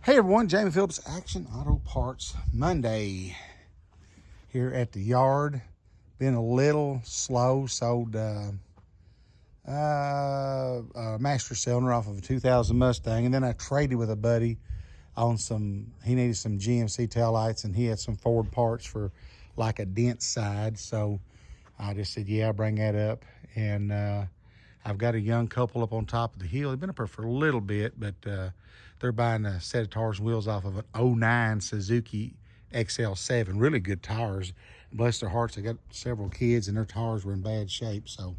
Hey everyone, Jamie Phillips, Action Auto Parts Monday here at the yard. Been a little slow, sold master cylinder off of a 2000 Mustang, and then I traded with a buddy on he needed some GMC taillights, and he had some Ford parts for like a dent side, so I just said, yeah, I'll bring that up. And I've got a young couple up on top of the hill. They've been up there for a little bit, but they're buying a set of tires and wheels off of an '09 Suzuki XL7. Really good tires. Bless their hearts, they got several kids, and their tires were in bad shape. So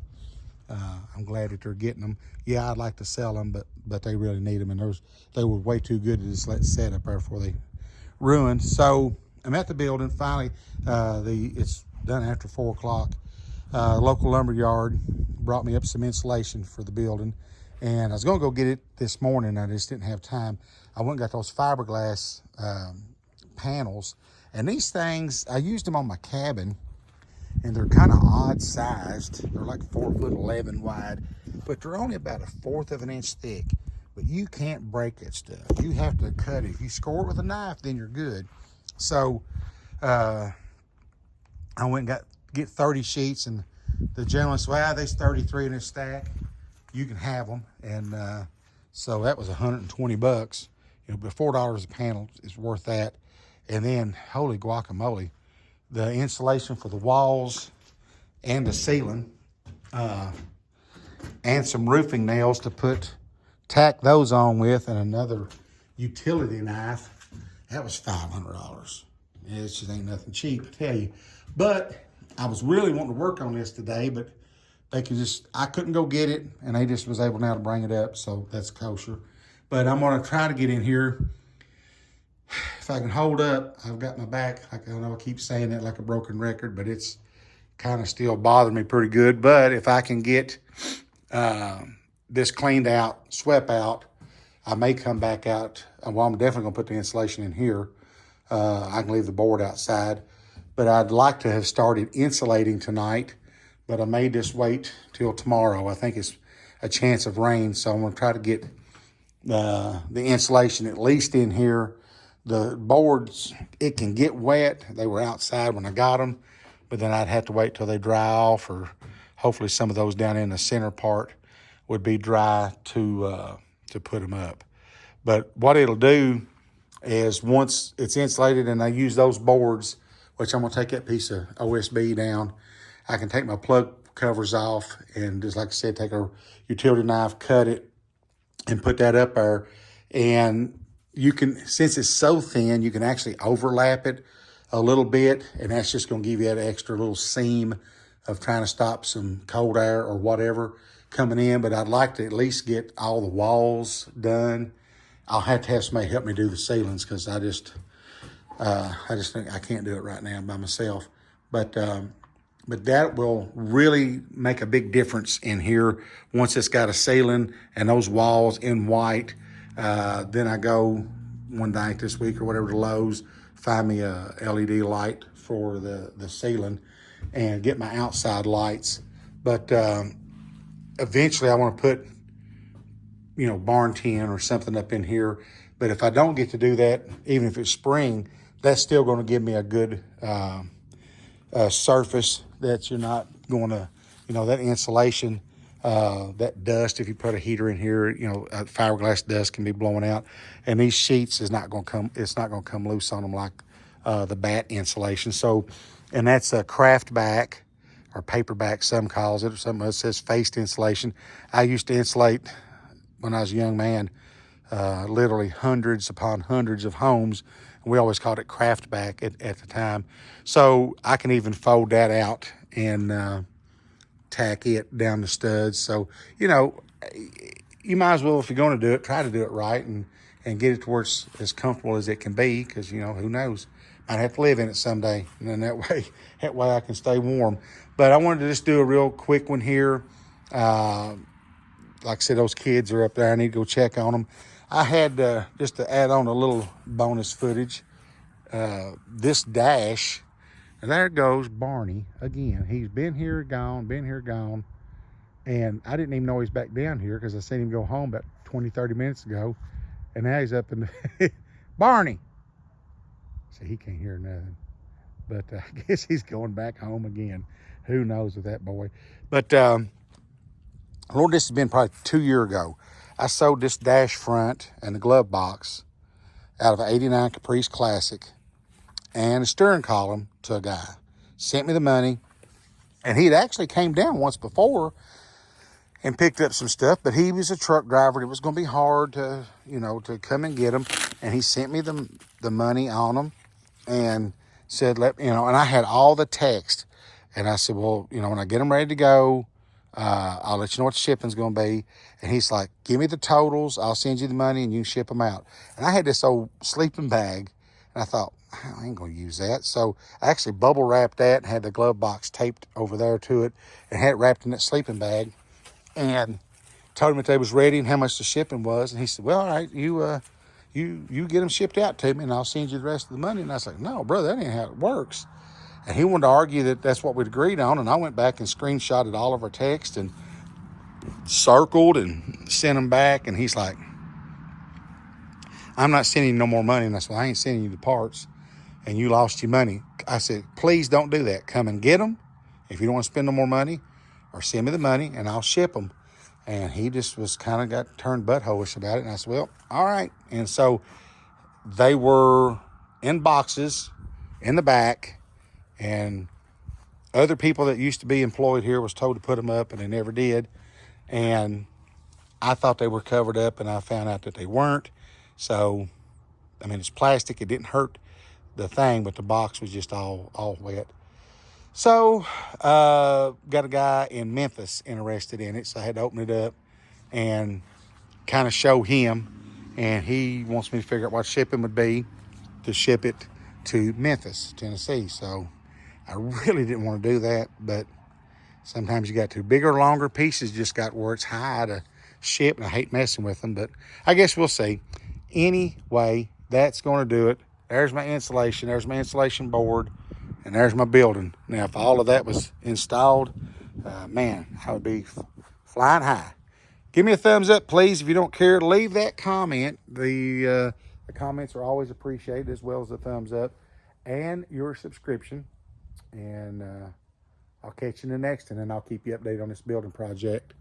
I'm glad that they're getting them. Yeah, I'd like to sell them, but they really need them, and they were way too good to just let set up there before they ruined. So I'm at the building finally. It's done after 4 o'clock. Local lumber yard brought me up some insulation for the building, and I was gonna go get it this morning. I just didn't have time. I went and got those fiberglass panels, and these things, I used them on my cabin, and they're kind of odd sized. They're like 4'11" wide, but they're only about 1/4 of an inch thick. But you can't break that stuff. You have to cut it. If you score it with a knife, then you're good. So I went and get 30 sheets, and the gentleman said, well, there's 33 in this stack. You can have them. And so that was $120. But $4 a panel is worth that. And then, holy guacamole, the insulation for the walls and the ceiling, and some roofing nails to tack those on with, and another utility knife. That was $500. It just ain't nothing cheap, I tell you. But I was really wanting to work on this today, but I couldn't go get it, and they just was able now to bring it up, so that's kosher. But I'm gonna try to get in here. If I can hold up, I've got my back, like I know I keep saying that like a broken record, but it's kind of still bothering me pretty good. But if I can get this cleaned out, swept out, I may come back out. Well, I'm definitely gonna put the insulation in here. I can leave the board outside, but I'd like to have started insulating tonight, but I may just wait till tomorrow. I think it's a chance of rain, so I'm gonna try to get the insulation at least in here. The boards, it can get wet. They were outside when I got them, but then I'd have to wait till they dry off, or hopefully some of those down in the center part would be dry to put them up. But what it'll do is, once it's insulated and I use those boards, which I'm gonna take that piece of OSB down, I can take my plug covers off and, just like I said, take a utility knife, cut it, and put that up there. And you can, since it's so thin, you can actually overlap it a little bit, and that's just gonna give you that extra little seam of trying to stop some cold air or whatever coming in. But I'd like to at least get all the walls done. I'll have to have somebody help me do the ceilings, because I just think I can't do it right now by myself. But that will really make a big difference in here once it's got a ceiling and those walls in white. Then I go one night this week or whatever to Lowe's, find me a LED light for the ceiling, and get my outside lights. But eventually I want to put barn tin or something up in here. But if I don't get to do that, even if it's spring, that's still going to give me a good surface that you're not going to, that insulation, that dust, if you put a heater in here, fiberglass dust can be blowing out. And these sheets it's not going to come loose on them like the bat insulation. So, and that's a craft back, or paperback, some calls it, or something that says faced insulation. I used to insulate, when I was a young man, literally hundreds upon hundreds of homes. And we always called it craft back at the time. So I can even fold that out and tack it down the studs. So, you might as well, if you're going to do it, try to do it right and get it to where it's as comfortable as it can be, because, who knows? Might have to live in it someday, and then that way I can stay warm. But I wanted to just do a real quick one here. Like I said, those kids are up there. I need to go check on them. I had just to add on a little bonus footage. This dash, and there goes Barney again. He's been here, gone. And I didn't even know he's back down here, because I seen him go home about 20, 30 minutes ago. And now he's up in the Barney. See, he can't hear nothing. But I guess he's going back home again. Who knows with that boy. But, Lord, this has been probably 2 years ago. I sold this dash front and the glove box out of an 89 Caprice Classic and a steering column to a guy. Sent me the money. And he had actually came down once before and picked up some stuff, but he was a truck driver. It was going to be hard to, to come and get them. And he sent me the money on them and said, and I had all the text. And I said, well, when I get them ready to go, I'll let you know what the shipping's going to be. And he's like, give me the totals. I'll send you the money and you can ship them out. And I had this old sleeping bag and I thought, I ain't going to use that. So I actually bubble wrapped that and had the glove box taped over there to it and had it wrapped in that sleeping bag and told him that they was ready and how much the shipping was. And he said, well, all right, you get them shipped out to me and I'll send you the rest of the money. And I was like, no, brother, that ain't how it works. And he wanted to argue that that's what we'd agreed on. And I went back and screenshotted all of our text and circled and sent them back. And he's like, I'm not sending you no more money. And I said, well, I ain't sending you the parts. And you lost your money. I said, please don't do that. Come and get them if you don't want to spend no more money, or send me the money and I'll ship them. And he just was kind of got turned butthole-ish about it. And I said, well, all right. And so they were in boxes in the back, and other people that used to be employed here was told to put them up and they never did. And I thought they were covered up and I found out that they weren't. So, it's plastic. It didn't hurt the thing, but the box was just all wet. So, got a guy in Memphis interested in it, so I had to open it up and kind of show him, and he wants me to figure out what shipping would be to ship it to Memphis, Tennessee. So I really didn't want to do that, but sometimes you got to. Bigger, longer pieces just got where it's high to ship, and I hate messing with them, but I guess we'll see. Anyway, that's going to do it. There's my insulation. There's my insulation board. And there's my building. Now, if all of that was installed, man, I would be flying high. Give me a thumbs up, please. If you don't care, leave that comment. The comments are always appreciated, as well as the thumbs up and your subscription. And I'll catch you in the next one, and I'll keep you updated on this building project.